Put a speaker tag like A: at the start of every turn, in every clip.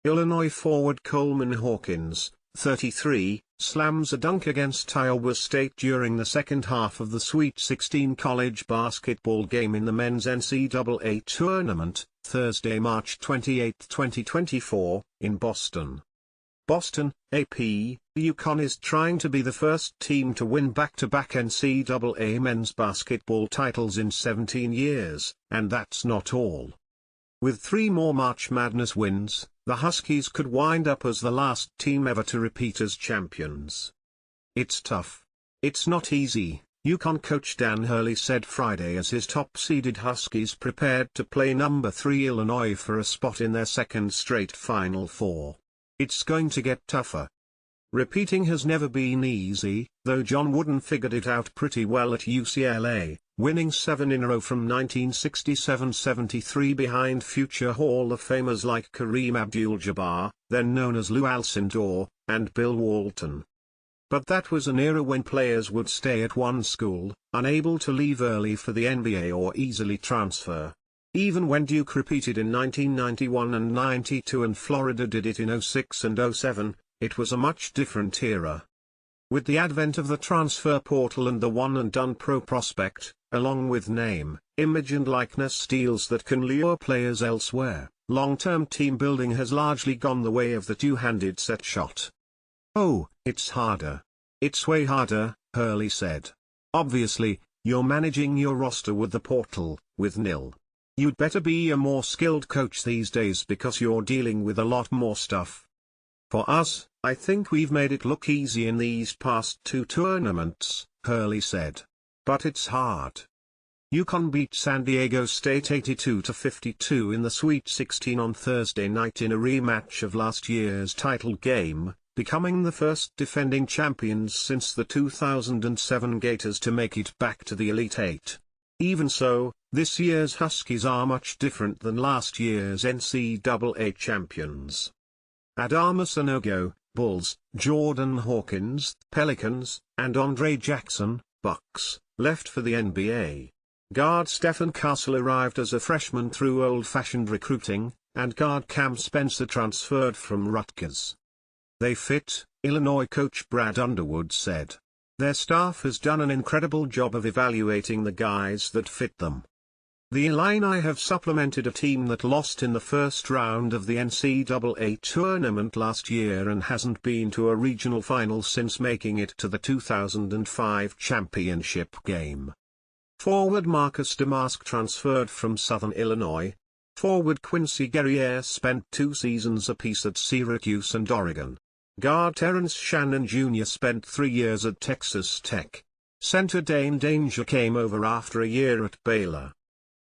A: Illinois forward Coleman Hawkins, 33, slams a dunk against Iowa State during the second half of the Sweet 16 college basketball game in the men's NCAA tournament, Thursday, March 28, 2024, in Boston. Boston, AP, UConn is trying to be the first team to win back-to-back NCAA men's basketball titles in 17 years, and that's not all. With 3 more March Madness wins, the Huskies could wind up as the last team ever to repeat as champions. It's tough. It's not easy, UConn coach Dan Hurley said Friday as his top-seeded Huskies prepared to play number 3 Illinois for a spot in their second straight Final Four. It's going to get tougher. Repeating has never been easy, though John Wooden figured it out pretty well at UCLA, winning 7 in a row from 1967-73 behind future Hall of Famers like Kareem Abdul-Jabbar, then known as Lou Alcindor, and Bill Walton. But that was an era when players would stay at one school, unable to leave early for the NBA or easily transfer. Even when Duke repeated in 1991 and 92 and Florida did it in 06 and 07, it was a much different era. With the advent of the transfer portal and the one-and-done pro prospect, along with name, image and likeness deals that can lure players elsewhere, long-term team building has largely gone the way of the two-handed set shot. "Oh, it's harder. It's way harder," Hurley said. "Obviously, you're managing your roster with the portal, with nil. You'd better be a more skilled coach these days because you're dealing with a lot more stuff. For us, I think we've made it look easy in these past 2 tournaments," Hurley said. "But it's hard." UConn beat San Diego State 82-52 in the Sweet 16 on Thursday night in a rematch of last year's title game, becoming the first defending champions since the 2007 Gators to make it back to the Elite Eight. Even so, this year's Huskies are much different than last year's NCAA champions. Adama Sanogo, Bulls, Jordan Hawkins, Pelicans, and Andre Jackson, Bucks, left for the NBA. Guard Stephen Castle arrived as a freshman through old-fashioned recruiting, and guard Cam Spencer transferred from Rutgers. "They fit," Illinois coach Brad Underwood said. "Their staff has done an incredible job of evaluating the guys that fit them." The Illini have supplemented a team that lost in the first round of the NCAA tournament last year and hasn't been to a regional final since making it to the 2005 championship game. Forward Marcus Damask transferred from Southern Illinois. Forward Quincy Guerriere spent 2 seasons apiece at Syracuse and Oregon. Guard Terrence Shannon Jr. spent 3 years at Texas Tech. Center Dane Danger came over after a year at Baylor.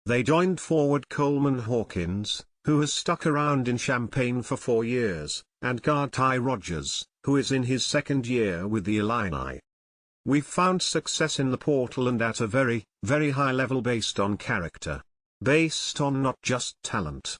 A: They joined forward Coleman Hawkins, who has stuck around in Champaign for 4 years, and guard Ty Rodgers, who is in his second year with the Illini. "We've found success in the portal and at a very, very high level based on character. Based on not just talent.